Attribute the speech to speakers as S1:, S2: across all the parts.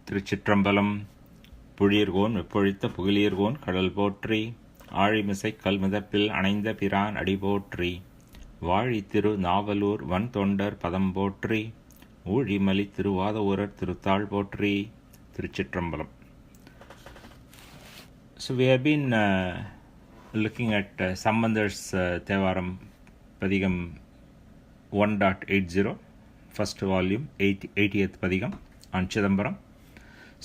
S1: Ciṭrambalam, புழியர்கோன் வெப்பொழித்த புகழியர்கோன் கடல் போற்றி, ஆழிமிசை கல்முதப்பில் அணைந்த பிரான் அடி போற்றி, வாழி திரு நாவலூர் வன் தொண்டர் பதம் போற்றி, ஊழிமலி திருவாதவூரர் திருத்தாள் போற்றி. திருச்சிற்றம்பலம். So we have been looking at Sambandar's Thevaram padhigam 1.80, first volume, 80th padhigam on Chidambaram.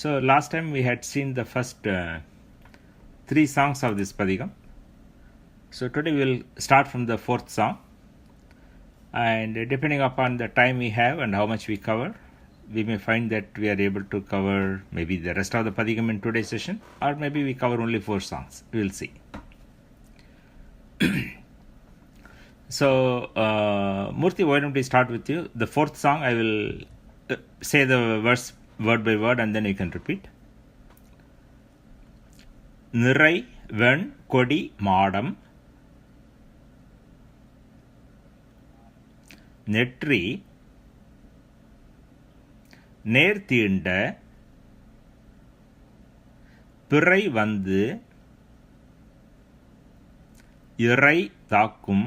S1: So last time we had seen the first three songs of this padhigam. So today we will start from the fourth song, and depending upon the time we have and how much we cover, we may find that we are able to cover maybe the rest of the padhigam in today's session, or maybe we cover only 4 songs. We will see. So Murthy, why don't we start with you? The fourth song, I will say the verse word by word and then you can repeat. niṟai-veṇ-koḍi-māḍam, neṭri, நேர் தீண்ட, பிறை வந்து, இறை தாக்கும்,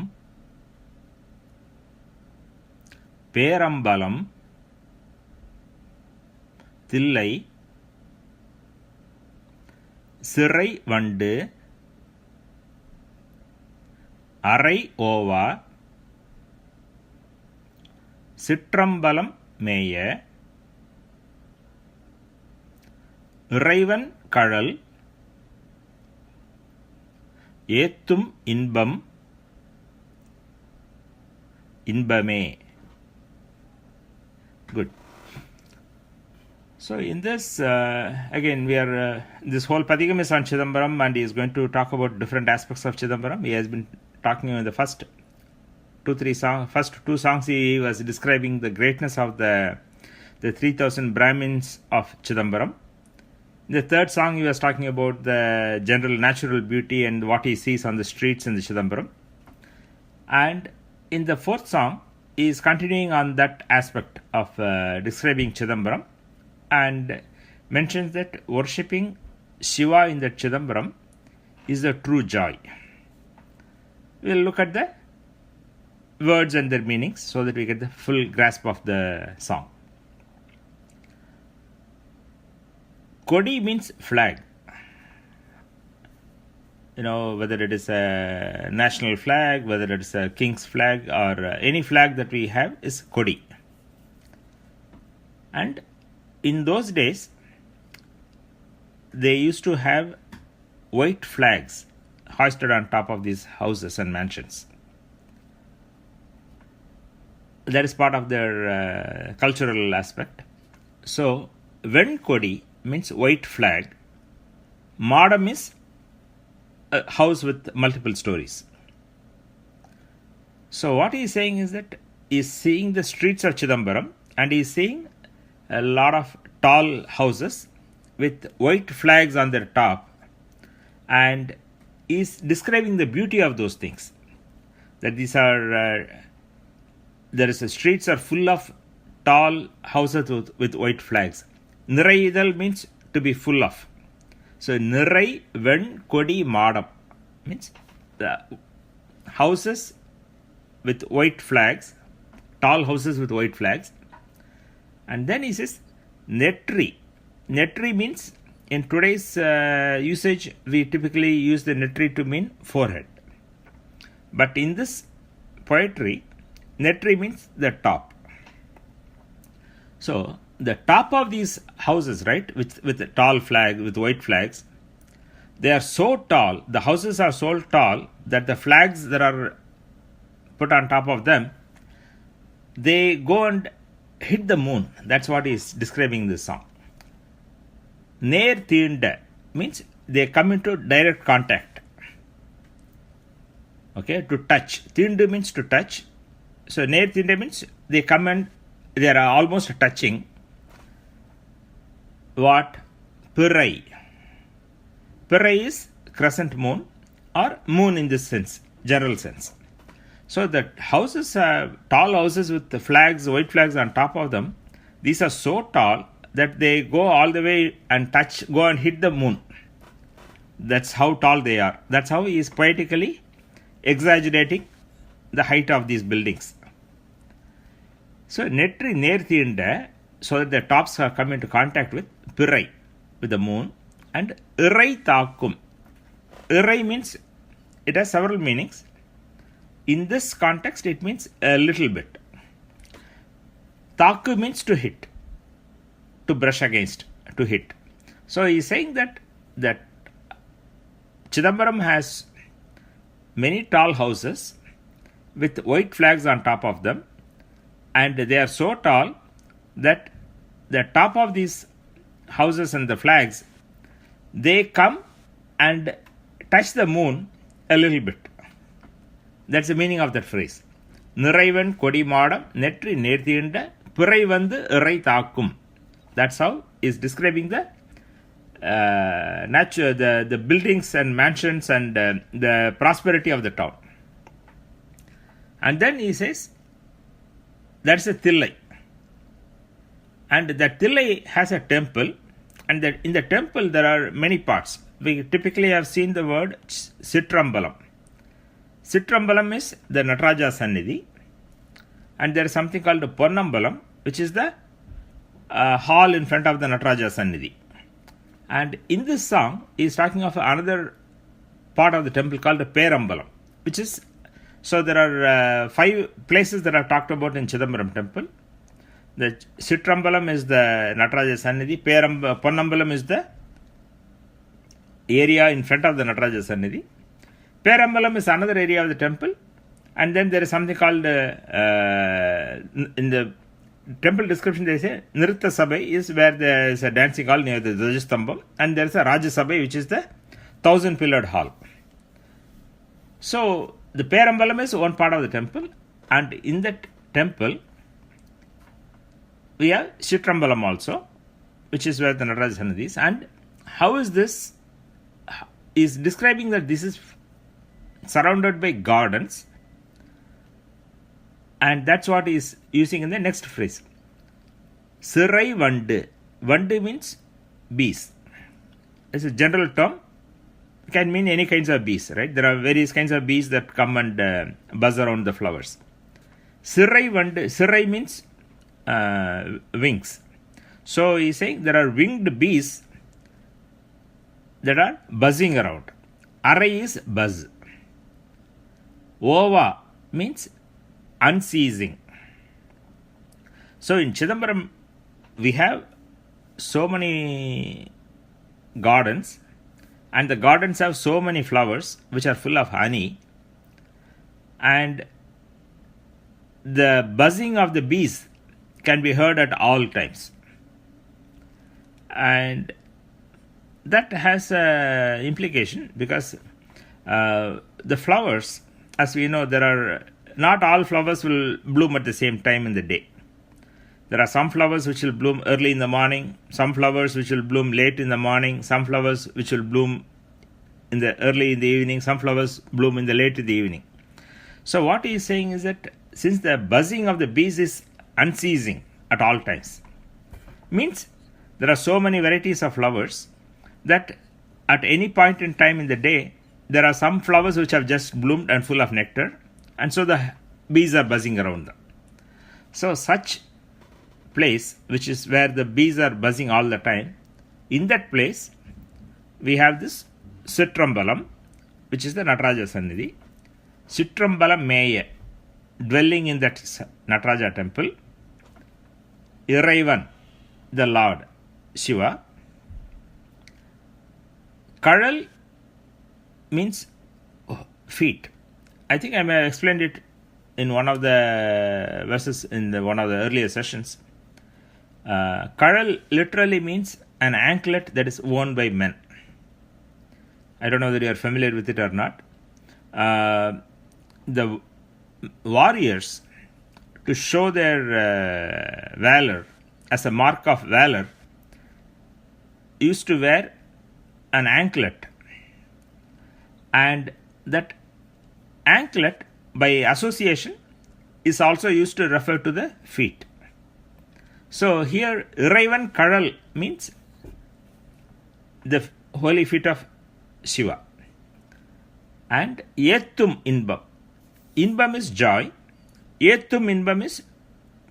S1: pērambalam, tillai, siṟai-vaṇḍu, aṟai ōvāc, ciṭrambalam mēya, iṛaivaṉ kaḻal, ēttum iṉbam, iṉbamē. Good. So in this, again, we are, this whole padhigam is on Chidambaram, and he is going to talk about different aspects of Chidambaram. He has been talking in the first two songs he was describing the greatness of the 3000 Brahmins of Chidambaram. In the third song he was talking about the general natural beauty and what he sees on the streets in the Chidambaram. And in the fourth song he is continuing on that aspect of describing Chidambaram, and mentions that worshipping Shiva in the Chidambaram is the true joy. We will look at the words and their meanings so that we get the full grasp of the song. Kodi means flag. You know, whether it is a national flag, whether it is a king's flag, or any flag that we have is Kodi. And in those days, they used to have white flags hoisted on top of these houses and mansions. That is part of their cultural aspect. So, veṇ-koḍi means white flag. Māḍam is a house with multiple stories. So what he is saying is that he is seeing the streets of Chidambaram, and he is seeing a lot of tall houses with white flags on their top, and he is describing the beauty of those things. That these are, the streets are full of tall houses with white flags. Niṛai means to be full of. So niṛai-veṇ-koḍi-māḍam means the houses with white flags, tall houses with white flags. And then he says neṭri. Neṭri means, in today's usage, we typically use the neṭri to mean forehead. But in this poetry, neṭri means the top. So the top of these houses, right, with a tall flag, with white flags, they are so tall, the houses are so tall that the flags that are put on top of them, they go and hit the moon. That's what is describing this song. நேர் தீண்ட means they come into direct contact. Okay, to touch. Tīṇḍu means to touch. So நேர் தீண்ட means they come and they are almost touching. What? piṟai. Piṟai is crescent moon, or moon in this sense, general sense. So the houses, tall houses with the flags, white flags on top of them, these are so tall that they go all the way and go and hit the moon. That's how tall they are. That's how he is poetically exaggerating the height of these buildings. So neṭri நேர்த்திண்ட, so that the tops are come into contact with piṟai, with the moon, and iṛai tākkum. Iṛai means, it has several meanings. In this context, it means a little bit. Tākkum means to hit, to brush against, to hit. So he is saying that Chidambaram has many tall houses with white flags on top of them, and they are so tall that the top of these houses and the flags, they come and touch the moon a little bit. That's the meaning of that phrase. niṟai-veṇ-koḍi-māḍam neṭri நேர்த்திண்ட piṛai vandu iṛai tākkum. That's how is describing the the buildings and mansions and the prosperity of the town. And then he says, that's a tillaic. And that tillaic has a temple, and that in the temple there are many parts. We typically have seen the word ciṭrambalam. Ciṭrambalam is the Nataraja Sannidhi, and there is something called the pērambalam, which is the hall in front of the Nataraja Sannidhi. And in this song, he is talking of another part of the temple called the pērambalam, which is, so there are 5 places that are talked about in Chidambaram temple. The ciṭrambalam is the Nataraja Sannidhi, pērambalam is the area in front of the Nataraja Sannidhi. Pērambalam is another area of the temple, and then there is something called, in the temple description they say, Nritta Sabai is where there is a dancing hall near the Dvajastambam, and there is a Raja Sabai, which is the 1,000-pillared hall. So the pērambalam is one part of the temple, and in that temple we have ciṭrambalam also, which is where the Nataraja Sannidhi is. And how is this? Is describing that this is surrounded by gardens, and that's what he is using in the next phrase. siṟai-vaṇḍu. Vandu means bees. It's a general term. It can mean any kinds of bees, right? There are various kinds of bees that come and buzz around the flowers. siṟai-vaṇḍu. Siṛai means wings. So he is saying there are winged bees that are buzzing around. aṟai is buzz. ōvāc means unceasing. So in Chidambaram, we have so many gardens, and the gardens have so many flowers which are full of honey, and the buzzing of the bees can be heard at all times. And that has an implication, because the flowers, as we know, there are not all flowers will bloom at the same time in the day. There are some flowers which will bloom early in the morning, some flowers which will bloom late in the morning, some flowers which will bloom early in the evening, some flowers bloom in the late in the evening. So what he is saying is that since the buzzing of the bees is unceasing at all times, means there are so many varieties of flowers that at any point in time in the day, there are some flowers which have just bloomed and full of nectar, and so the bees are buzzing around them. So such place, which is where the bees are buzzing all the time, in that place we have this ciṭrambalam, which is the Nataraja Sannidhi. ciṭrambalam mēya, dwelling in that Nataraja temple. iṛaivaṉ, the Lord Shiva. kaḻal means feet. I think I may have explained it in one of the verses in one of the earlier sessions. kaḻal literally means an anklet that is worn by men. I don't know whether you are familiar with it or not. The warriors, to show their valor, as a mark of valor, used to wear an anklet. And that anklet, by association, is also used to refer to the feet. So here iṛaivaṉ kaḻal means the holy feet of Shiva. And ēttum iṉbam. Iṉbam is joy. ēttum iṉbam is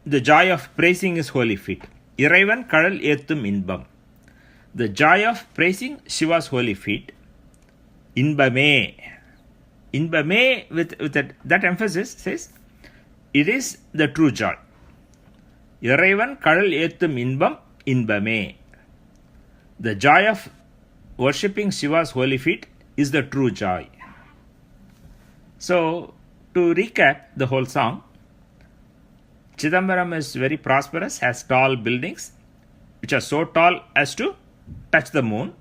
S1: the joy of praising his holy feet. iṛaivaṉ kaḻal ēttum iṉbam. The joy of praising Shiva's holy feet. iṉbamē. iṉbamē with that emphasis says it is the true joy. iṛaivaṉ kaḻal ēttum iṉbam iṉbamē. The joy of worshipping Shiva's holy feet is the true joy. So, to recap the whole song, Chidambaram is very prosperous, has tall buildings, which are so tall as to touch the moon.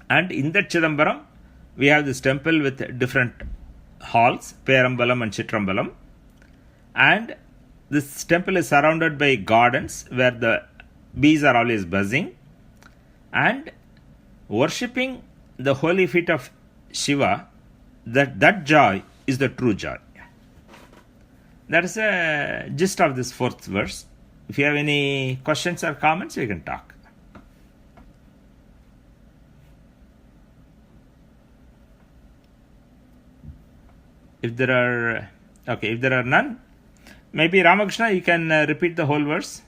S1: And in that Chidambaram, we have this temple with different halls, pērambalam and ciṭrambalam. And this temple is surrounded by gardens where the bees are always buzzing. And worshipping the holy feet of Shiva, that joy is the true joy. That is a gist of this fourth verse. If you have any questions or comments, we can talk. If there are none, maybe Ramakrishna, you can repeat the whole verse.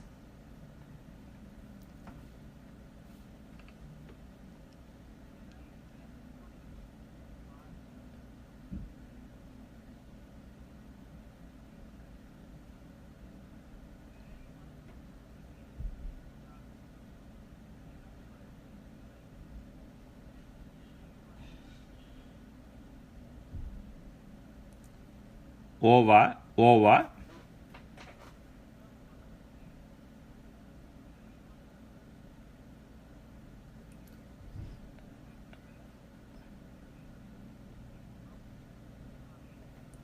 S1: ōvāc.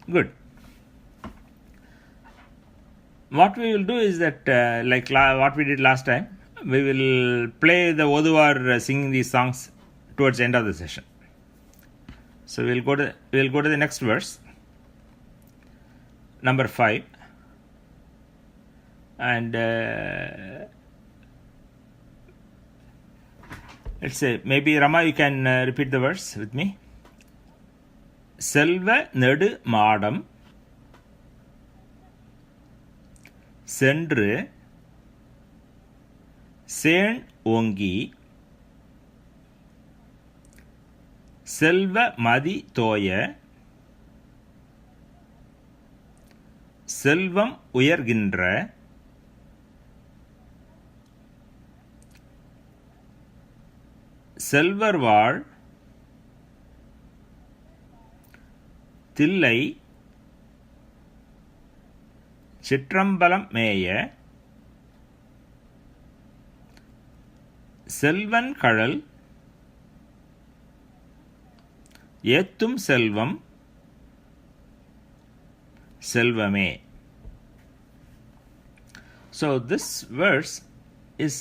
S1: Good. What we will do is that, like what we did last time, we will play the Oduvar singing these songs towards the end of the session. So we'll go to the next verse, number 5, and let's say maybe Rama, you can repeat the verse with me. Selva nedu maadam sendru sen ongi selva madi toya Selvam உயர்கின்ற செல்வர்வாழ் Thillai ciṭrambalam mēya Selvan kaḻal ēttum செல்வம் செல்வமே. So this verse is,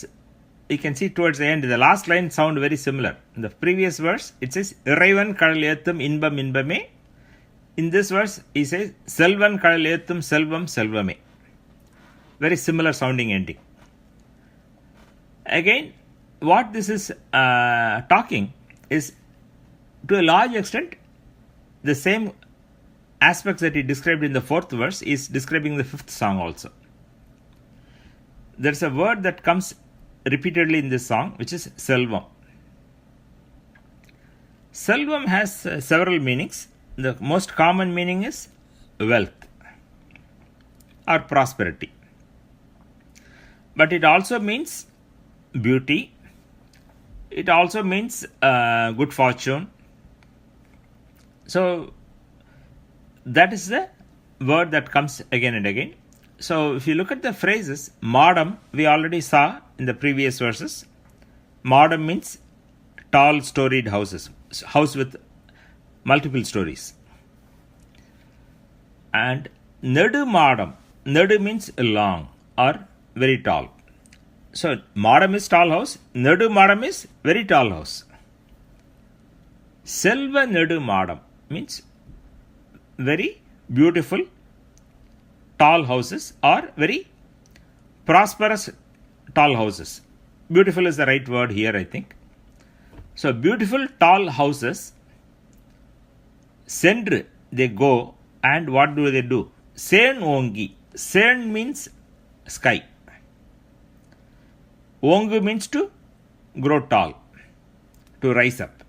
S1: you can see towards the end, the last line sound very similar. In the previous verse, it says iṛaivaṉ kaḻal ēttum iṉbam iṉbamē. In this verse, he says selvan kaḻal ēttum selvam selvame. Very similar sounding ending. Again, what this is talking is, to a large extent, the same aspects that he described in the fourth verse is describing the fifth song also. There's a word that comes repeatedly in this song, which is selvam. Selvam has several meanings. The most common meaning is wealth or prosperity. But it also means beauty. It also means good fortune. So that is the word that comes again and again. So if you look at the phrases, māḍam, we already saw in the previous verses. Māḍam means tall storied houses, house with multiple stories. And nedu māḍam, nedu means long or very tall. So māḍam is tall house, nedu māḍam is very tall house. Selva nedu māḍam means very beautiful tall houses or very prosperous tall houses. Beautiful is the right word here, I think. So beautiful tall houses, sendru, they go, and what do they do? Sen ongi. Sen means sky. Ongu means to grow tall, to rise up.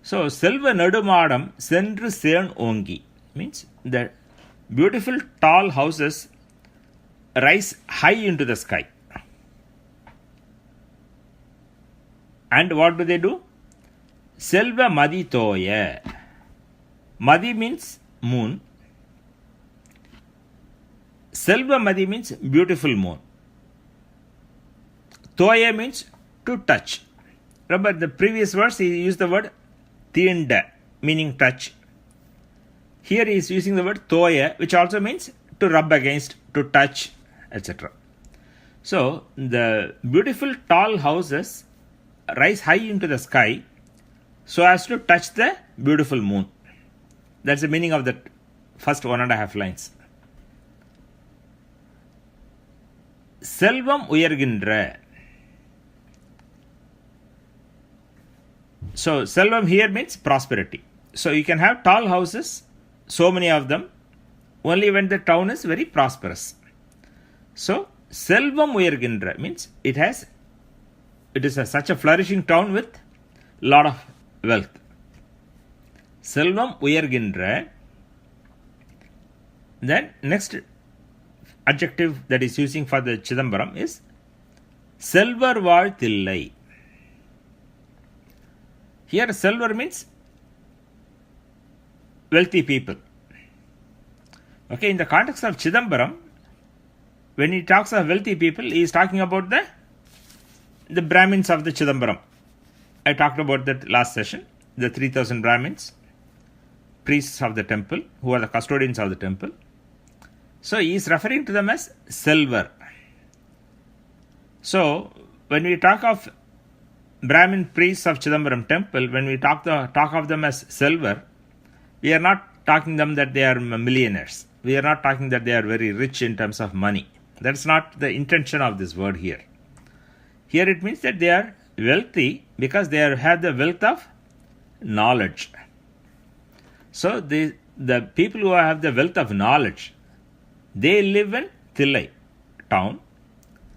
S1: So selva nedumaadam sendru sen ongi means that beautiful tall houses rise high into the sky. And what do they do? Selva madi toya. Madi means moon. Selva madi means beautiful moon. Toya means to touch. Remember the previous verse he used the word tīṇḍap, meaning touch. Here he is using the word toya, which also means to rub against, to touch, etc. So the beautiful tall houses rise high into the sky so as to touch the beautiful moon. That's the meaning of the first 1.5 lines. Selvam uyargindra. So selvam here means prosperity. So you can have tall houses, so many of them, only when the town is very prosperous. So selvam uyargindra means it is such a flourishing town with lot of wealth. Selvam uyargindra. Then next adjective that is using for the Chidambaram is selvar vaļ tillaic. Here selvar means wealthy people. Okay, in the context of Chidambaram, when he talks of wealthy people, he is talking about the Brahmins of the Chidambaram. I talked about that last session. The 3,000 Brahmins, priests of the temple, who are the custodians of the temple. So he is referring to them as selvar. So when we talk of Brahmin priests of Chidambaram temple, when we talk of them as selvar, we are not talking them that they are millionaires. We are not talking that they are very rich in terms of money. That's not the intention of this word here. Here it means that they are wealthy because they have the wealth of knowledge. So the people who have the wealth of knowledge, they live in Tillaic town,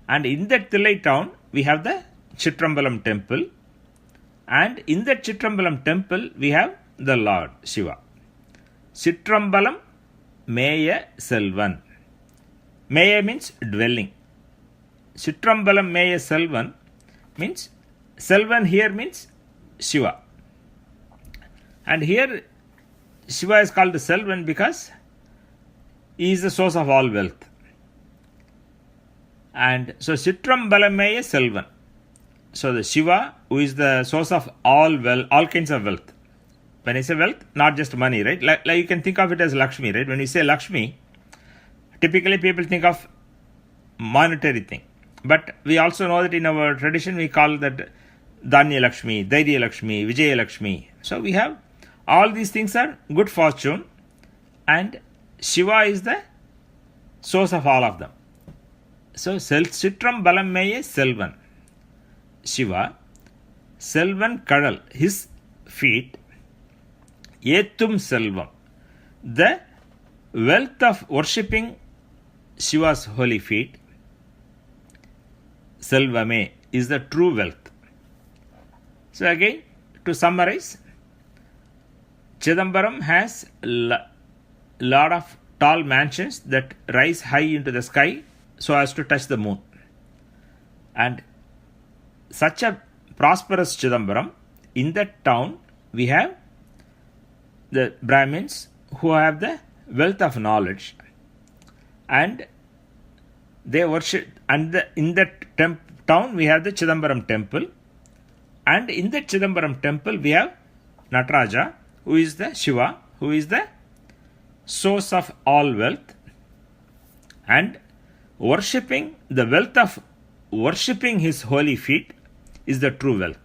S1: and in that Tillaic town we have the ciṭrambalam temple, and in that ciṭrambalam temple we have the Lord Shiva. Ciṭrambalam mēya selvan. Mēya means dwelling. Ciṭrambalam mēya selvan means selvan here means Shiva. And here Shiva is called selvan because he is the source of all wealth. And so ciṭrambalam mēya selvan. So the Shiva, who is the source of all kinds of wealth. When I say wealth, not just money, right? Like you can think of it as Lakshmi, right? When we say Lakshmi, typically people think of monetary thing. But we also know that in our tradition we call that Dhanya Lakshmi, Dhairya Lakshmi, Vijaya Lakshmi. So we have all these things are good fortune, and Shiva is the source of all of them. So ciṭrambalam mēya selvan. Shiva, selvan kaɗal, his feet, ēttum selvam, the wealth of worshipping Shiva's holy feet, iṉbamē, is the true wealth. So again, to summarize, Chidambaram has lot of tall mansions that rise high into the sky so as to touch the moon. And such a prosperous Chidambaram, in that town we have the Brahmins who have the wealth of knowledge, and they worship, and in that town we have the Chidambaram temple, and in that Chidambaram temple we have Nataraja, who is the Shiva, who is the source of all wealth, and worshipping the wealth of worshipping his holy feet is the true wealth.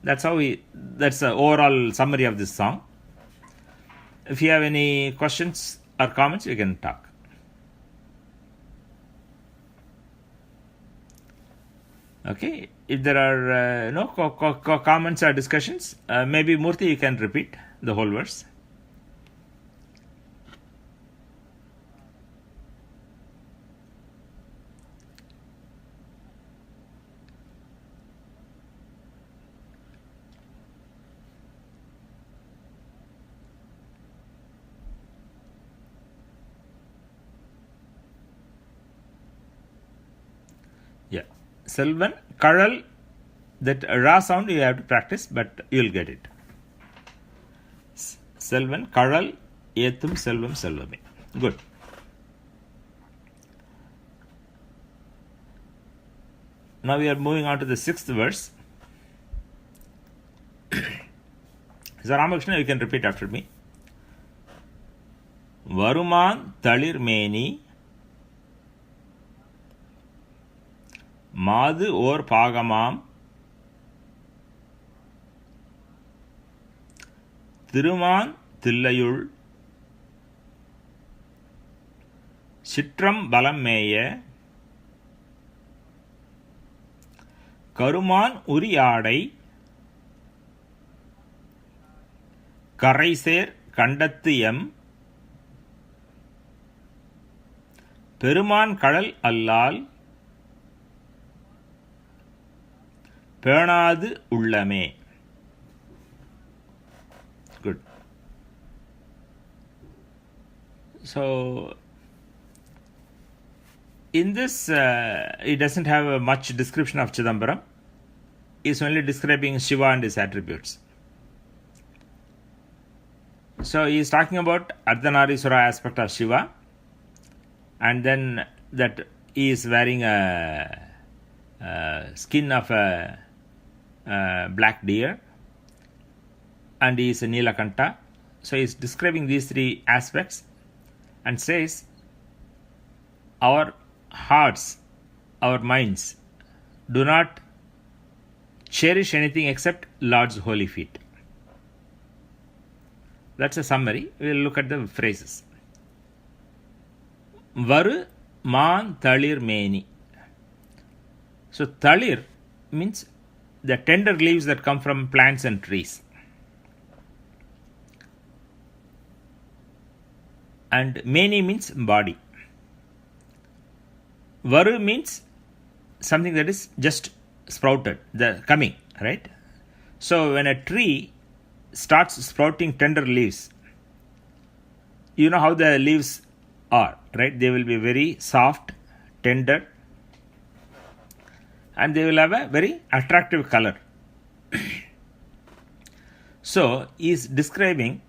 S1: That's the overall summary of this song. If you have any questions or comments, you can talk. Okay, if there are no comments or discussions, maybe Murthy you can repeat the whole verse. Yeah, Selvan, kaɗal, that ra sound you have to practice, but you'll get it. Selvan, kaɗal, ēttum, selvam, selvame. Good. Now we are moving on to the 6th verse. So Ramakrishna, you can repeat after me. Varuman talir meni மாது ஓர் பாகமாம் திருமான் தில்லையுள் ciṭrambalam mēya கருமான் உரியாடை கரைசேர் கண்டத்து M பெருமான் கழல் அல்லால் பேணாது உள்ளமே. Good. So in this it doesn't have much description of Chidambaram. It's only describing Shiva and his attributes. So he is talking about Ardhanarishwara aspect of Shiva, and then that he is wearing a skin of a black deer, and he is a Nilakanta. So he is describing these three aspects and says, our hearts, our minds do not cherish anything except Lord's holy feet. That's a summary. We will look at the phrases. Varu man talir meni. So talir means the tender leaves that come from plants and trees. And meni means body. Varu means something that is just sprouted, the coming, right? So when a tree starts sprouting tender leaves, you know how the leaves are, right? They will be very soft, tender, and they will have a very attractive color. So he is describing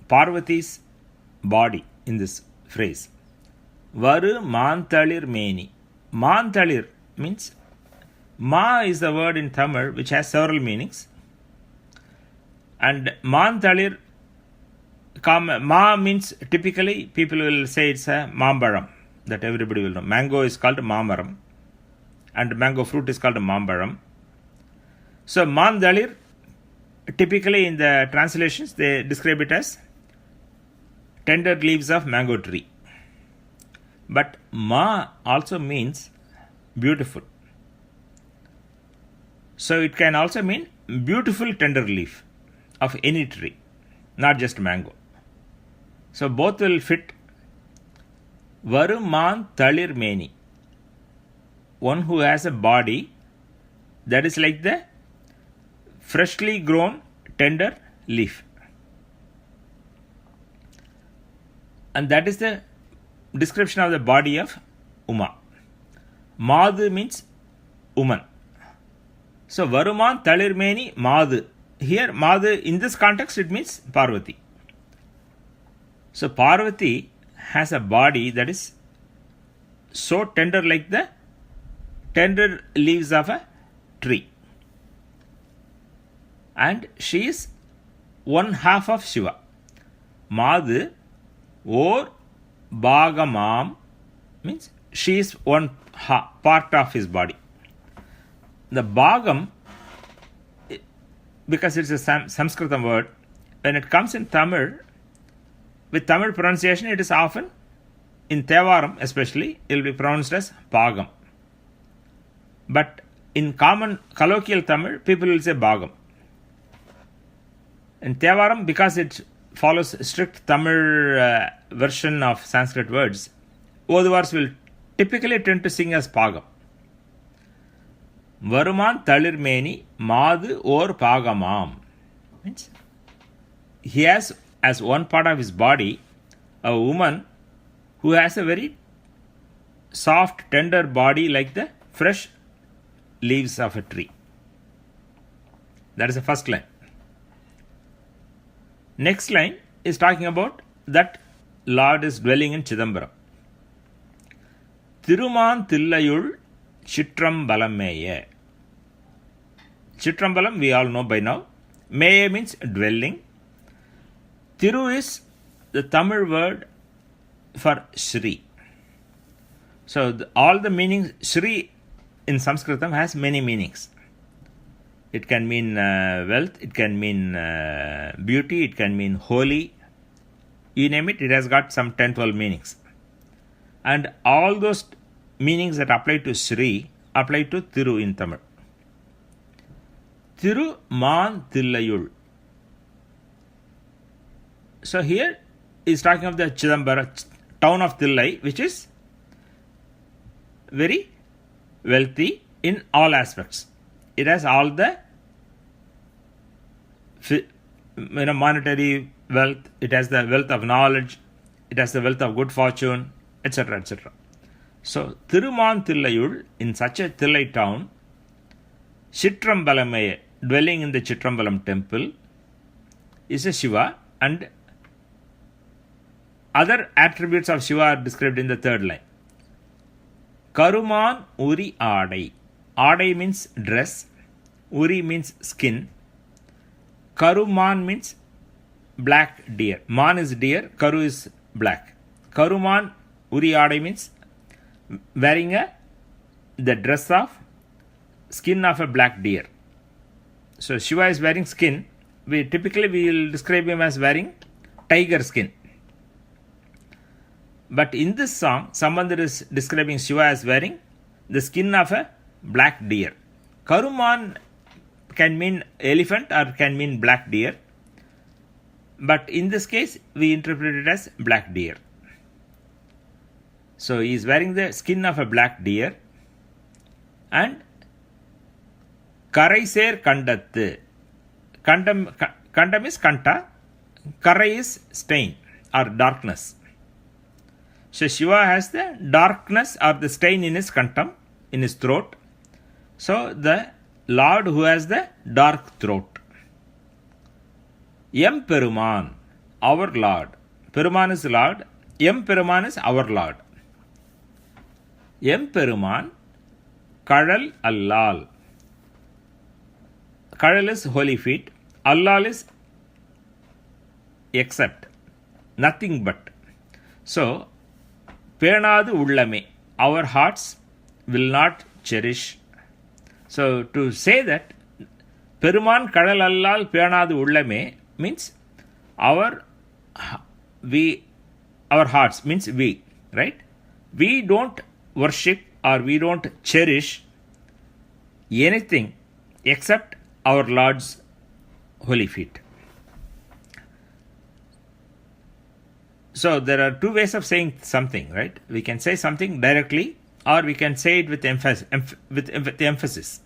S1: Parvati's body in this phrase. Varu mantalir meni. Mantalir means, ma is the word in Tamil which has several meanings. And mantalir, ma means typically people will say it's a mambaram, that everybody will know. Mango is called mamaram, and mango fruit is called mambaram. So mandalir, typically in the translations they describe it as tender leaves of mango tree. But ma also means beautiful. So it can also mean beautiful tender leaf of any tree, not just mango. So both will fit. Varu man talir meni. One who has a body that is like the freshly grown tender leaf. And that is the description of the body of Uma. Madhu means woman. So Varuman talir meni Madhu. Here Madhu, in this context, it means Parvati. So Parvati has a body that is so tender like the tender leaves of a tree. And she is one half of Shiva. Madhu or Bhagamam means she is one part of his body. The Bhagam, because it's a Sanskrit word, when it comes in Tamil, with Tamil pronunciation, it is often, in Thevaram especially, it will be pronounced as Bhagam. But in common colloquial Tamil, people will say bhagam. In Thevaram, because it follows strict Tamil version of Sanskrit words, Oduvars will typically tend to sing as bhagam. Varuman talirmeni madu or pagamam. Means he has as one part of his body a woman who has a very soft, tender body like the fresh leaves of a tree. That is the first line. Next line is talking about that Lord is dwelling in Chidambaram. Thiruman tillayul ciṭrambalam mēya. Ciṭrambalam we all know by now. Mēya means dwelling. Thiru is the Tamil word for Shri. So all the meanings, Shri in Sanskritam has many meanings. It can mean wealth, it can mean beauty, it can mean holy. You name it, it has got some 10-12 meanings. And all those meanings that apply to Shri apply to Thiru in Tamil. Thiru man tillayul. So here is talking of the Chidambaram town of Tillai, which is very wealthy in all aspects. It has all the monetary wealth, it has the wealth of knowledge, it has the wealth of good fortune, etc. etc. So, Thiruman Tillayul, in such a Tillai town, ciṭrambalam, dwelling in the Ciṭrambalam temple, is a Shiva, and other attributes of Shiva are described in the third line. Karuman uri aɖai. Aɖai means dress, uri means skin, Karuman means black deer. Man is deer, Karu is black. Karuman uri aɖai means wearing the dress of skin of a black deer. So Shiva is wearing skin. We will describe him as wearing tiger skin. But in this song, Sambandar is describing Shiva as wearing the skin of a black deer. Karuman can mean elephant or can mean black deer. But in this case, we interpret it as black deer. So he is wearing the skin of a black deer. And Karai kandattu. Kandam is kanta. Karai is stain or darkness. So Shiva has the darkness or the stain in his kantam, in his throat. So the Lord who has the dark throat. Peruman, our Lord. Peruman is Lord. Peruman is our Lord. Peruman, kaḻal. Kaɗal is holy feet. Allal is except, nothing but. So, pēranadu ullame, our hearts will not cherish. So, to say that Peruman kaɗal allal pēranadu ullame means our hearts means we, right? We don't worship or we don't cherish anything except our Lord's holy feet. So there are two ways of saying something, right? We can say something directly or we can say it with emphasis.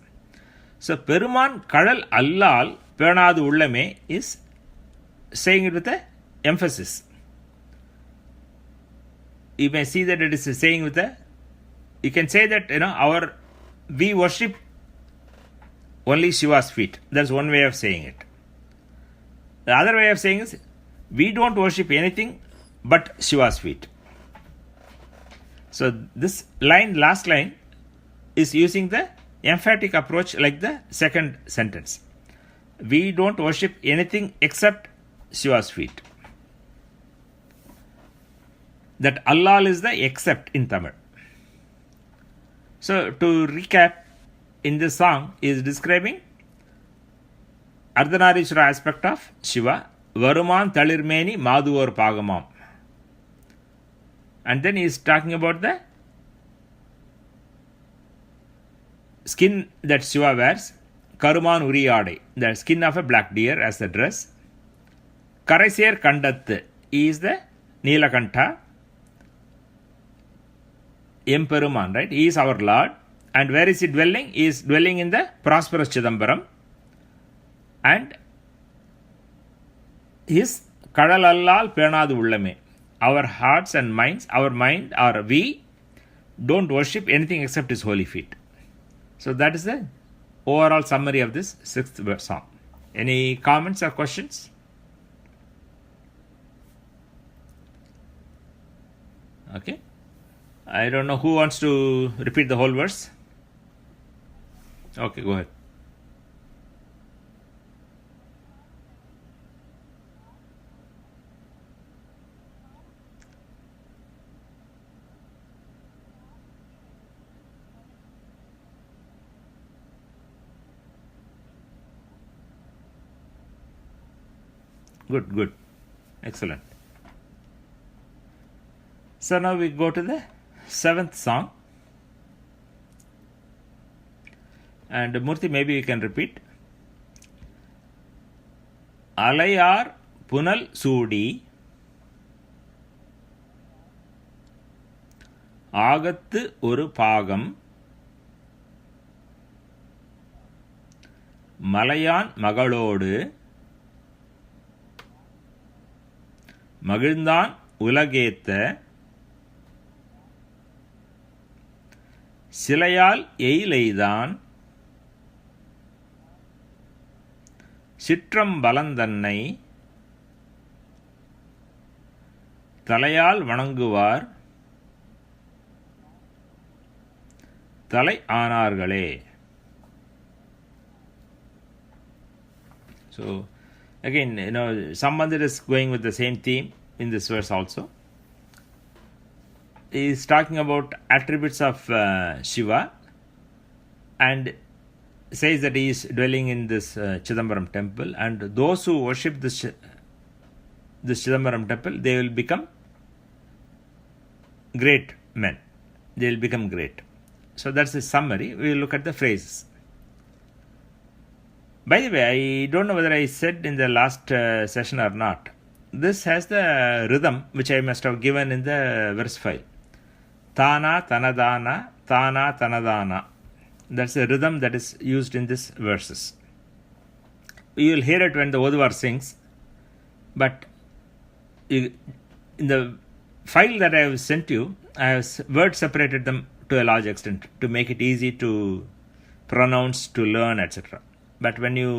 S1: So Peruman kaɗal allal pēranadu ullame is saying it with a emphasis. You may see that it is saying with a, you can say that, we worship only Shiva's feet. That's one way of saying it. The other way of saying is, we don't worship anything but Shiva's feet. So this line, last line, is using the emphatic approach like the second sentence. We don't worship anything except Shiva's feet. That allal is the except in Tamil. So to recap, in this song is describing Ardhanarishwara aspect of Shiva, Varuman talirmeni madu or pagamam. And then he is talking about the skin that Shiva wears, Karuman Uriyadai, the skin of a black deer as the dress. Karaisir Kandathu is the Nilakanta, Emperuman, right? He is our Lord. And where is he dwelling? He is dwelling in the prosperous Chidambaram. And his kaɗalallal pēranadu ullame. Our hearts and minds, we don't worship anything except his holy feet. So that is the overall summary of this 6th song. Any comments or questions? Okay. I don't know who wants to repeat the whole verse. Okay, go ahead. Good. Excellent. So now we go to the 7th song. And Murthy, maybe you can repeat. Alayar punal sudi agattu oru pagam malayan magalodu மகிழ்ந்தான் உலகேத்த சிலையால் எயிலைதான் ciṭrambalam தலையால் வணங்குவார் தலை ஆனார்களே. So again, Sambandar is going with the same theme in this verse also. He is talking about attributes of Shiva and says that he is dwelling in this Chidambaram temple, and those who worship this Chidambaram temple, they will become great men. They will become great. So that's the summary. We will look at the phrases. By the way, I don't know whether I said in the last session or not. This has the rhythm which I must have given in the verse file. Tāna, tanadana, tāna, tanadana. That's the rhythm that is used in these verses. You will hear it when the ōvāc sings, but in the file that I have sent you, I have word separated them to a large extent to make it easy to pronounce, to learn, etc. But when you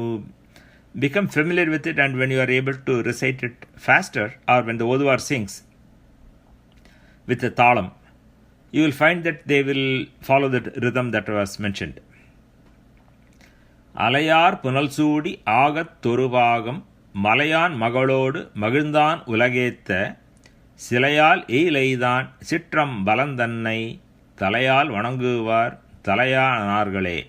S1: become familiar with it and when you are able to recite it faster, or when the ōvāc sings with the tālam, you will find that they will follow the rhythm that was mentioned. Alayar punal sudi agat toruvagam malayan magalodu magildan ulagetha silayal eilaidan ciṭrambalam talayal vananguvar talayanargale.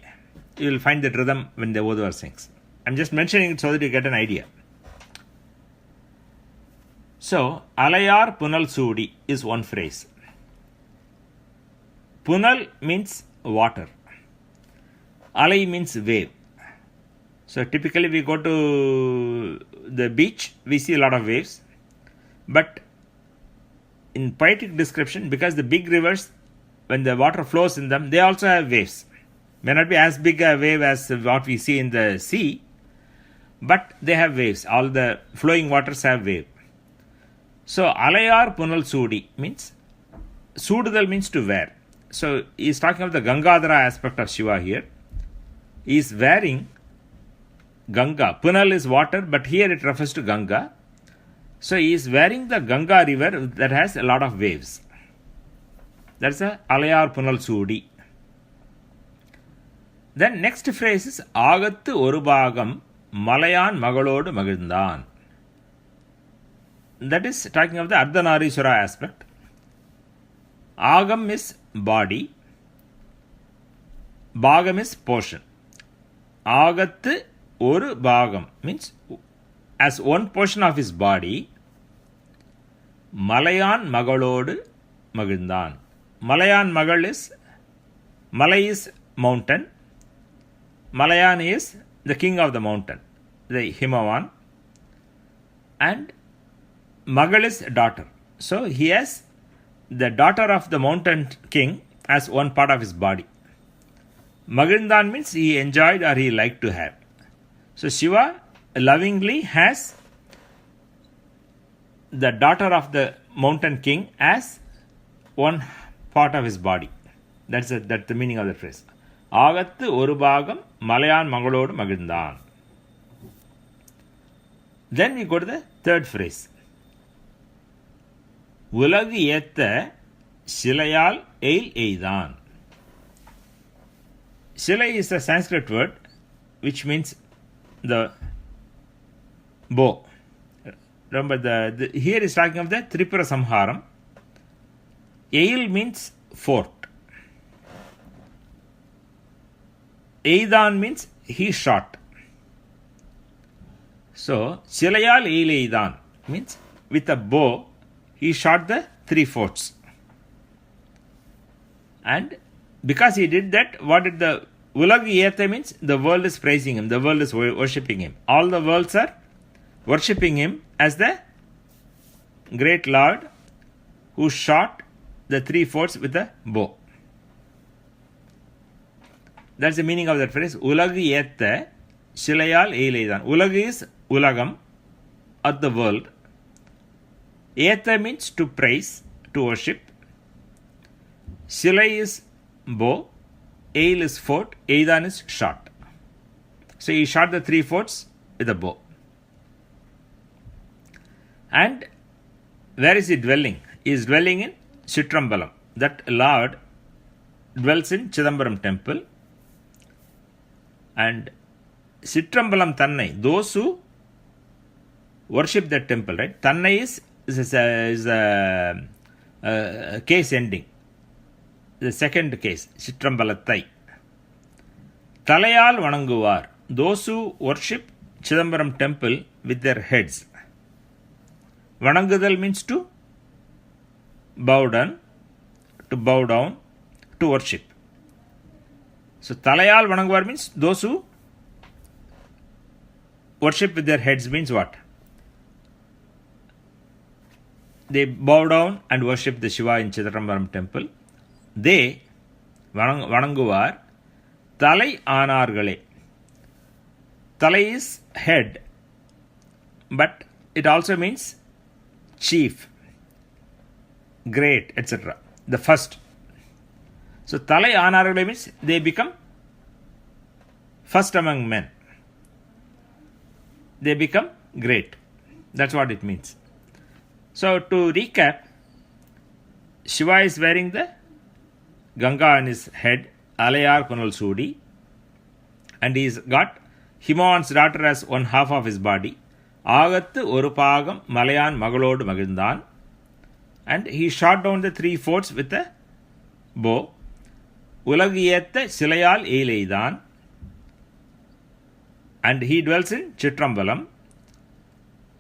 S1: You will find that rhythm when the ōvāc sings. I'm just mentioning it so that you get an idea. So, alayar punal sudi is one phrase. Punal means water. Alai means wave. So typically we go to the beach, we see a lot of waves. But in poetic description, because the big rivers, when the water flows in them, they also have waves. May not be as big a wave as what we see in the sea, but they have waves. All the flowing waters have wave. So alayar punal sudi means, sududal means to wear. So he is talking of the Gangadhara aspect of Shiva here. He is wearing Ganga. Punal is water, but here it refers to Ganga. So he is wearing the Ganga river that has a lot of waves. That's a Alayar Punal Sudi. Then next phrase is Agattu Orubagam Malayan Magalodu Magildan. That is talking of the Ardhanarishwara aspect. Agam is body. Bhagam is portion. Agattu oru bhagam means as one portion of his body. Malayan magalodu magildan. Malayan magal is, Malay is mountain. Malayan is the king of the mountain, the Himavan, and Magal is daughter. So he has the daughter of the mountain king as one part of his body. Magindan means he enjoyed or he liked to have. So Shiva lovingly has the daughter of the mountain king as one part of his body. That's the meaning of the phrase. Agathu oru bhagam Malayan Magalodu Magindan. Then we go to the third phrase. உலகு ஏத்த சிலையால் எய்தான். Silai is a Sanskrit word which means the bow. Remember, here is talking of the Tripura Samharam. Eil means fort. Eidan means he shot. So, Silayal Eidan means with a bow he shot the 3 forts. And because he did that, what did the Ulagi Yetha means? The world is praising him, the world is worshipping him. All the worlds are worshipping him as the great Lord who shot the 3 forts with a bow. That's the meaning of that phrase. Ulagi Yetha Shilayal Eileidan. Ulagi is Ulagam, at the world. Yetha means to praise, to worship. Silai is bow. Eil is fort. Eidan is shot. So he shot the 3 forts with a bow. And where is he dwelling? He is dwelling in ciṭrambalam. That Lord dwells in Chidambaram temple. And ciṭrambalam Tannai, those who worship that temple, right? Tannai is a case ending. The second case, ciṭrambalathai. Talayal Vananguvar, those who worship Chidambaram temple with their heads. Vanangudal means to bow down, to worship. So Talayal Vananguvar means those who worship with their heads means what? They bow down and worship the Shiva in Chidambaram temple. They, Vananguvar, Talai Anargale. Talai is head, but it also means chief, great, etc. The first. So Talai Anargale means they become first among men. They become great. That's what it means. So to recap, Shiva is wearing the Ganga on his head, Alayar Kunal Sudi, and he's got Himavan's daughter as one half of his body. Agathu oru bhagam Malayan Magalodu Magindan, and he shot down the 3 forts with a bow. Ulagi Yetha Silayal Eileidan, and he dwells in ciṭrambalam.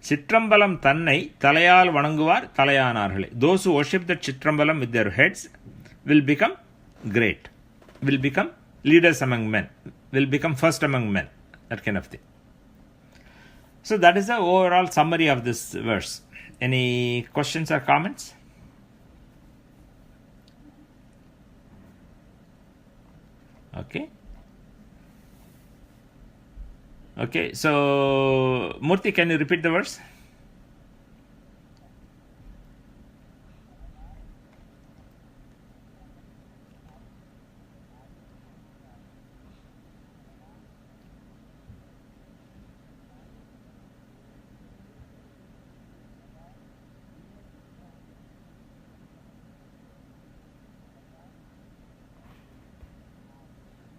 S1: Ciṭrambalam Tannai Talayal Vananguvar Talayanarhale. Those who worship the ciṭrambalam with their heads will become great, will become leaders among men, will become first among men, that kind of thing. So that is the overall summary of this verse. Any questions or comments? Okay. Okay, so Murthy, can you repeat the verse?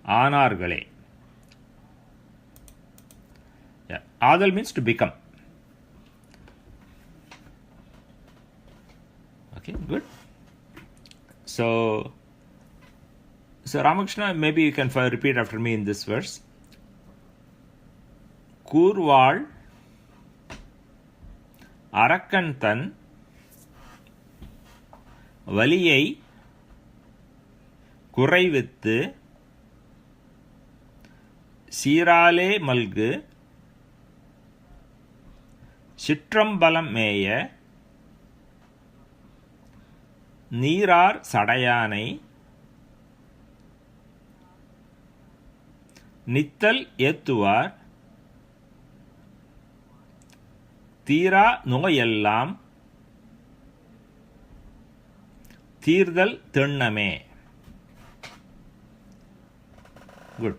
S1: Anargale. Yeah, Adal means to become. Okay, good. So Ramakrishna, maybe you can repeat after me in this verse. Kurval Arakkan Than Valiyai Kuraivettu சீராலே மல்கு சிற்றம்பலம் மேய நீரார் சடையானை நித்தல் ஏத்துவார் தீரா நோயெல்லாம் தீர்தல் திண்ணமே. Good.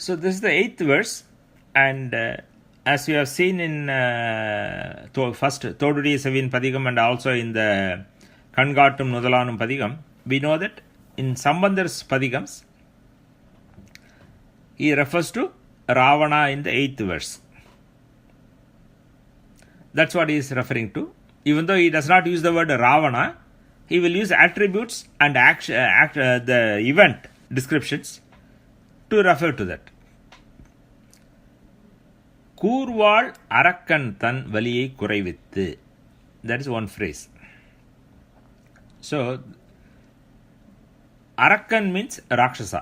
S1: So this is the 8th verse, and as we have seen in first Thodudi Sevin Padhigam and also in the Kangattum Nudalanum Padhigam, we know that in Sambandar's Padhigams he refers to Ravana in the 8th verse. That's what he is referring to. Even though he does not use the word Ravana, he will use attributes and the event descriptions to refer to that. கூர்வாள் அரக்கன் தன் வலியை குறைவித்து. That is one phrase. So, Arakkan means Rakshasa.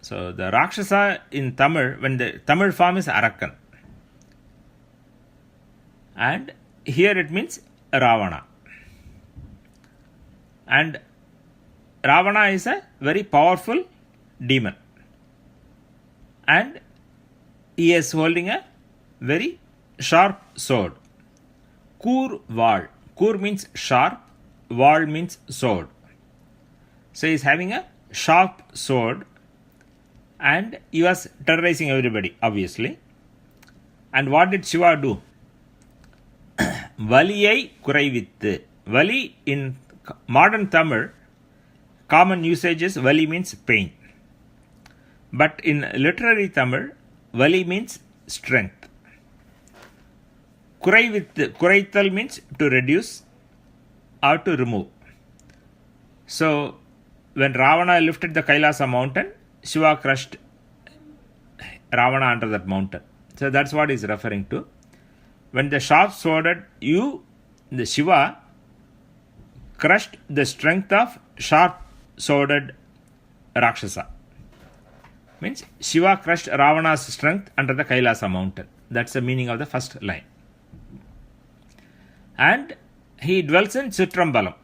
S1: So, the Rakshasa in Tamil, when the Tamil form is Arakkan. And here it means Ravana. And Ravana is a very powerful demon. And he is holding a very sharp sword. Kur Val. Kur means sharp, Val means sword. So he is having a sharp sword and he was terrorizing everybody, obviously. And what did Shiva do? Valiyai kuraivittu. Vali in modern Tamil, common usage is Vali means pain. But in literary Tamil, Vali means strength. Kuraital means to reduce or to remove. So, when Ravana lifted the Kailasa mountain, Shiva crushed Ravana under that mountain. So, that's what he is referring to. When the sharp-sworded the Shiva crushed the strength of sharp-sworded Rakshasa. Means Shiva crushed Ravana's strength under the Kailasa mountain. That's the meaning of the first line. And he dwells in ciṭrambalam.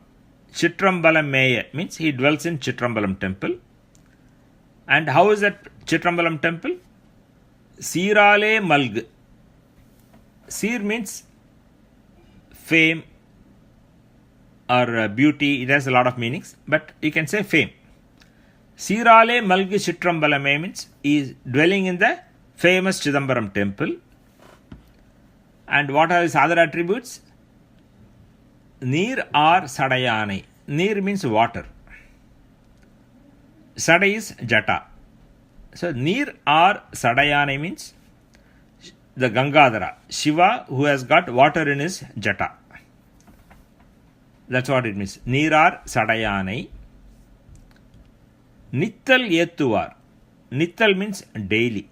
S1: Ciṭrambalam mēya means he dwells in Ciṭrambalam temple. And how is that Ciṭrambalam temple? Sīrāle malg. Sīr means fame or beauty. It has a lot of meanings, but you can say fame. Sīrāle malg ciṭrambalame means he is dwelling in the famous Chidambaram temple. And what are his other attributes? Nīr ar sadayanai. Nīr means water. Sadai is jata. So Nīr ar sadayanai means the Gangadhara, Shiva who has got water in his jata. That's what it means. Nīr ar sadayanai. Nittal ēttuvar. Nittal means daily.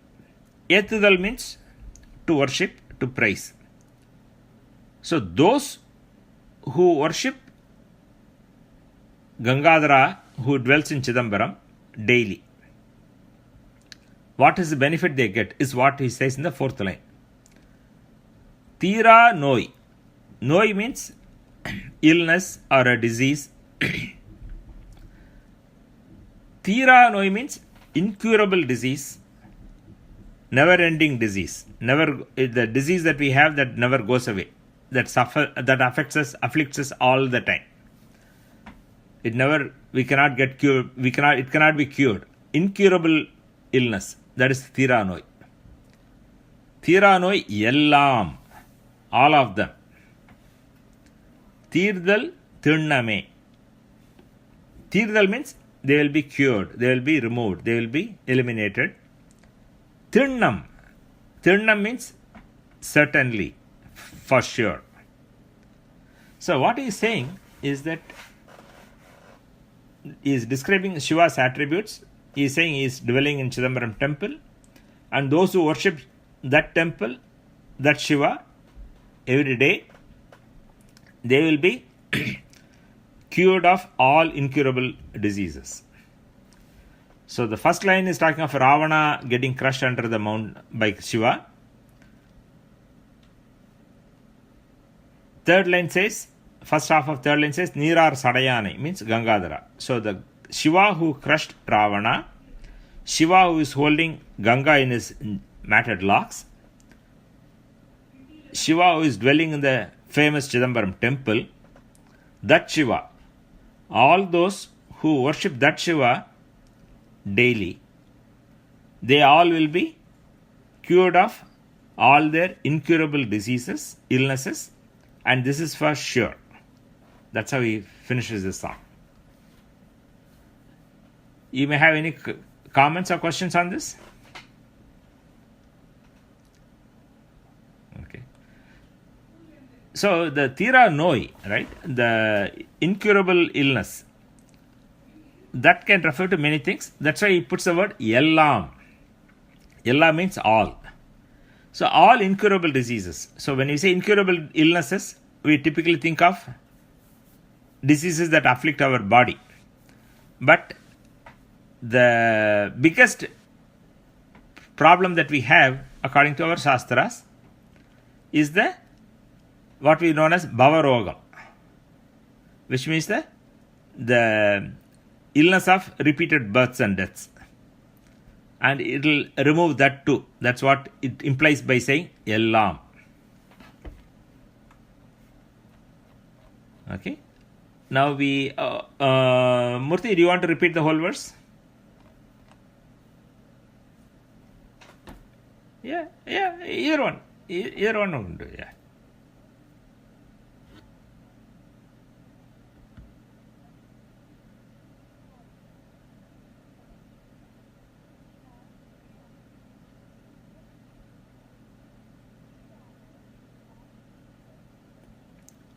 S1: Ēttudal means to worship, to praise. So those who worship Gangadhara, who dwells in Chidambaram, daily, what is the benefit they get is what he says in the 4th line. Tira noi. Noi means illness or a disease. Tira noi means incurable disease, never-ending disease. The disease that we have that never goes away, that afflicts us all the time. We cannot get cured. It cannot be cured. Incurable illness. That is tira noi. Tira noi ellam. All of them. Tīrdal tinname. Tīrdal means they will be cured, they will be removed, they will be eliminated. Tinnam. Tinnam means certainly, for sure. So what he is saying is that he is describing Shiva's attributes. He is saying he is dwelling in Chidambaram temple, and those who worship that temple, that Shiva, every day, they will be cured of all incurable diseases. So the first line is talking of Ravana getting crushed under the mount by Shiva. Third line says, first half of third line says, Nirar Sadayane, means Gangadhara. So the Shiva who crushed Ravana, Shiva who is holding Ganga in his matted locks, Shiva who is dwelling in the famous Chidambaram temple, that Shiva, all those who worship that Shiva daily, they all will be cured of all their incurable diseases, illnesses, and this is for sure. That's how he finishes this song. You may have any comments or questions on this? Okay. So the Tira Noi, right? The incurable illness, that can refer to many things. That's why he puts the word Yellam. Yella means all. So all incurable diseases. So when we say incurable illnesses, we typically think of diseases that afflict our body. But the biggest problem that we have, according to our Shastras, is the what we know as Bhavarogam, which means the illness of repeated births and deaths. And it will remove that too. That's what it implies by saying Yellam. Okay. Now we, Murthy, do you want to repeat the whole verse? Yeah, either one will do, yeah.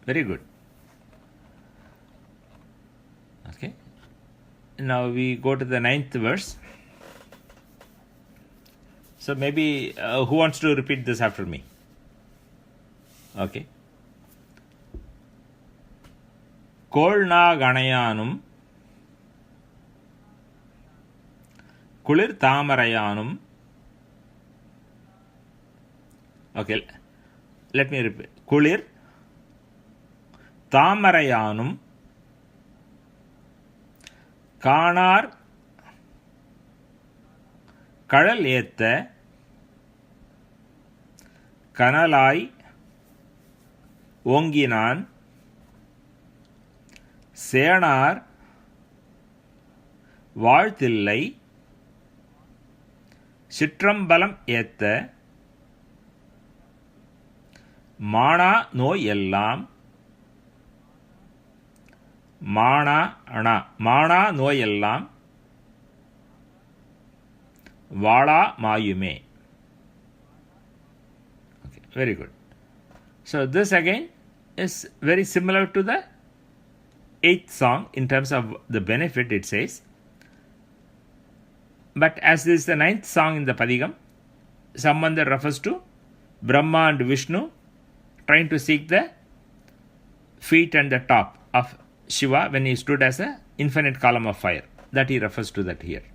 S1: Very good. Okay. Now we go to the 9th verse. So maybe who wants to repeat this after me? Okay. Kolna Ganayanum Kulir Tamarayanum. Okay. Let me repeat. Kulir Tamarayanum Kanar kaɗal ஏத்த கனலாய் ஓங்கினான் சேனார் வாழ்த்தில்லை ciṭrambalam ஏத்த மானா நோய் எல்லாம் மானா நோய் எல்லாம் வாழா மாயுமே. Okay, very good. So this again is very similar to the 8th song in terms of the benefit, it says. But as this is the 9th song in the padhigam, Sambandar refers to Brahma and Vishnu trying to seek the feet and the top of Shiva when he stood as an infinite column of fire. That he refers to that here.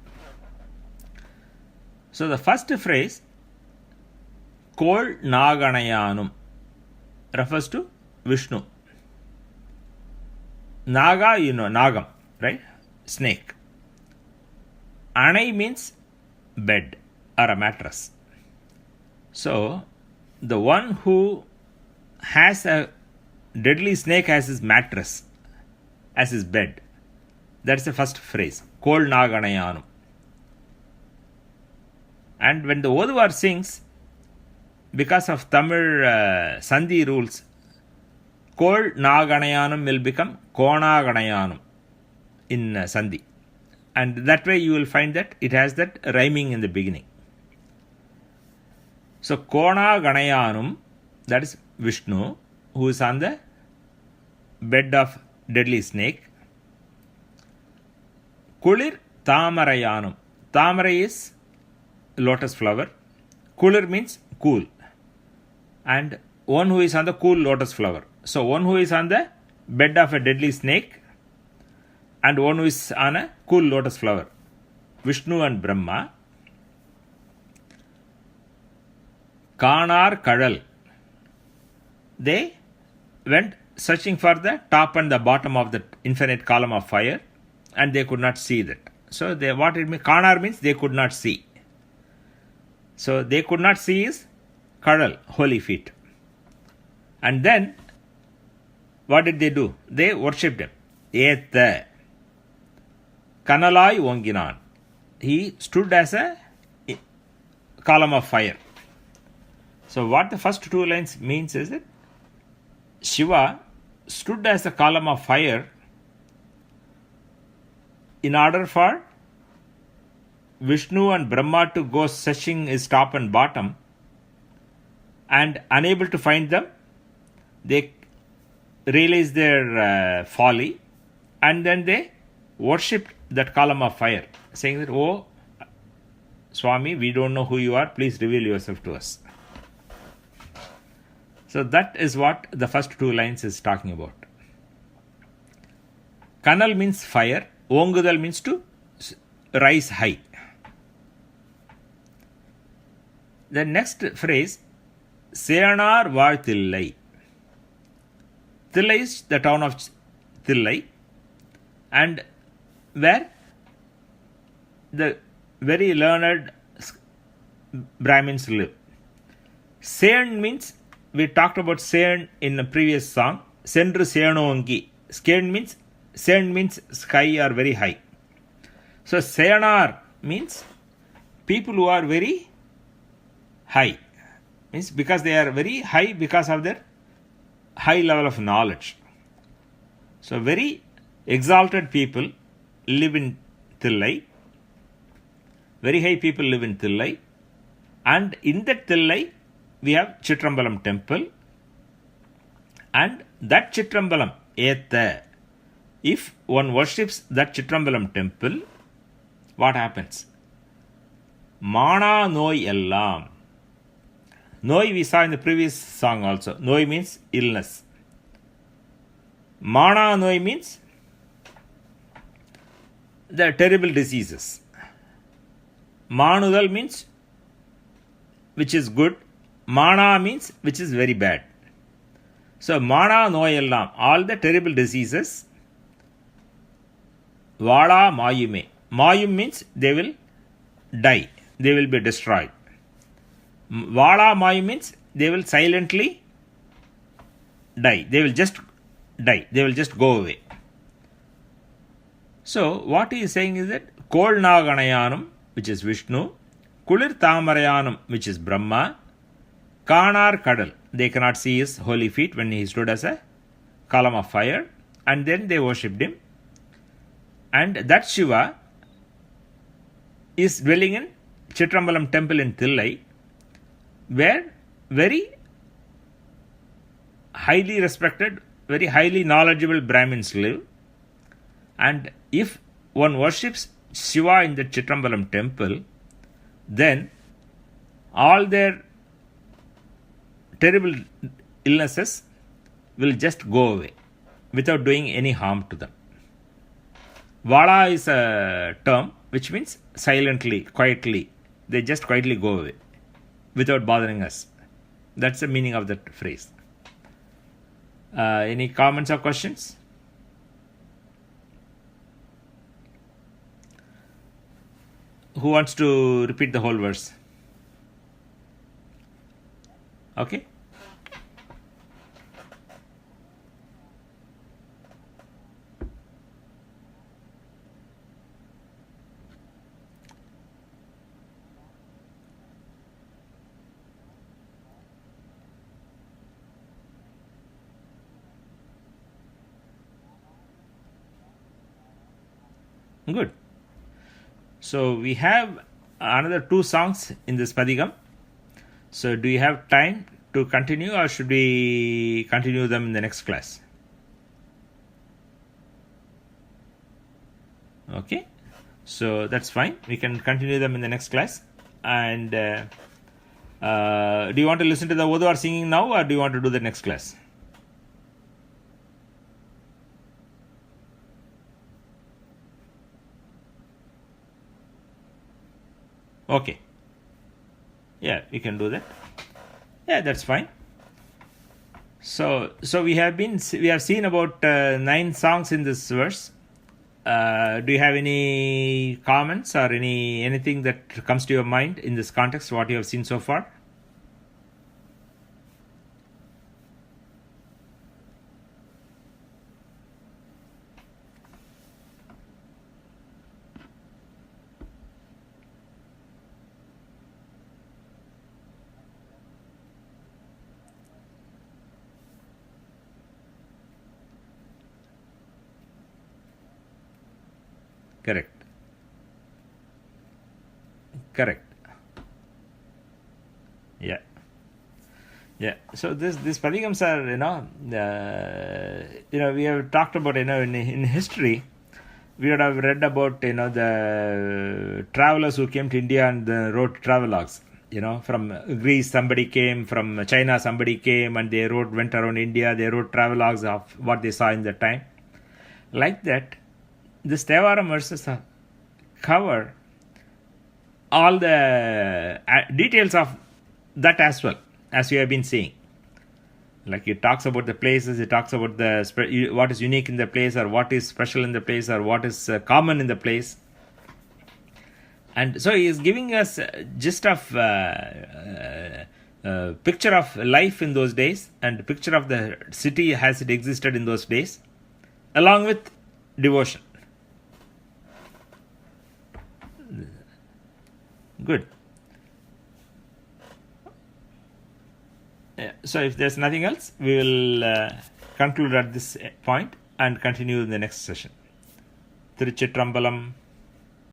S1: So the first phrase, Kol Naganayanum, refers to Vishnu. Naga, you know, Nagam, right? Snake. Aṇai means bed or a mattress. So the one who has a deadly snake as his mattress, as his bed, that's the first phrase, Kol Naganayanum. And when the ōvāc sings, because of Tamil Sandhi rules, Kol Naganayanam will become Konaganayanam in Sandhi. And that way you will find that it has that rhyming in the beginning. So Konaganayanam, that is Vishnu, who is on the bed of deadly snake. Kulir Tamarayanam. Tamarai is lotus flower. Kulir means cool. And one who is on the cool lotus flower. So one who is on the bed of a deadly snake and one who is on a cool lotus flower. Vishnu and Brahma, Kānar kaɗal, they went searching for the top and the bottom of the infinite column of fire, and they could not see that. So what it means, Kānar means they could not see. So they could not see is kaɗal, holy feet. And then what did they do? They worshipped him. ēttum, kanalai onginan. He stood as a column of fire. So what the first two lines means is that Shiva stood as a column of fire in order for Vishnu and Brahma to go searching his top and bottom, and unable to find them, they realized their folly, and then they worshipped that column of fire, saying that, "Oh, Swami, we don't know who you are, please reveal yourself to us." So that is what the first two lines is talking about. Kanal means fire, Ongudal means to rise high. The next phrase, Seyanar var tillai. Tillai is the town of Tillai, and where the very learned Brahmins live. Seyan means, we talked about Seyan in the previous song. Sendru Seyanongi. Seyan means sky or very high. So Seyanar means people who are very high. Means because they are very high because of their high level of knowledge. So very exalted people live in Tillai. Very high people live in Tillai. And in that Tillai, we have Ciṭrambalam temple, and that Ciṭrambalam, ēttum, if one worships that Ciṭrambalam temple, what happens? Mana noi ellam. Noi we saw in the previous song also. Noi means illness. Mana noi means the terrible diseases. Manudal means which is good. Mana means which is very bad. So mana noi ellam, all the terrible diseases. Vada mayume. Mayum means they will die. They will be destroyed. Vada mayum means they will silently die. They will just die. They will just go away. So what he is saying is that Kol Naganayanam, which is Vishnu, Kulir Tamarayanam, which is Brahma, Kānar kaɗal, they cannot see his holy feet when he stood as a column of fire, and then they worshipped him. And that Shiva is dwelling in Ciṭrambalam temple in Tillai, where very highly respected, very highly knowledgeable Brahmins live. And if one worships Shiva in the Ciṭrambalam temple, then all their terrible illnesses will just go away without doing any harm to them. Vada is a term which means silently, quietly. They just quietly go away without bothering us. That's the meaning of that phrase. Any comments or questions? Who wants to repeat the whole verse? Okay. Good. So we have another 2 songs in this padhigam. So do you have time to continue, or should we continue them in the next class? Okay. So that's fine. We can continue them in the next class. And do you want to listen to the ōvāc singing now, or do you want to do the next class? Okay. Yeah, we can do that. Yeah, that's fine. So we have seen about 9 songs in this verse. Do you have any comments or anything that comes to your mind in this context, what you have seen so far? Correct. Yeah. So these padhigams are, we have talked about, in history, we would have read about, the travelers who came to India and wrote travelogues. From Greece somebody came, from China somebody came, and they went around India. They wrote travelogues of what they saw in that time. Like that, this Thevaram verses cover all the details of that as well, as you have been seeing. Like it talks about the places, it talks about what is unique in the place, or what is special in the place, or what is common in the place. And so he is giving us gist of picture of life in those days, and picture of the city as it existed in those days, along with devotion. Good. Yeah, so if there's nothing else, we will conclude at this point and continue in the next session. Ciṭrambalam.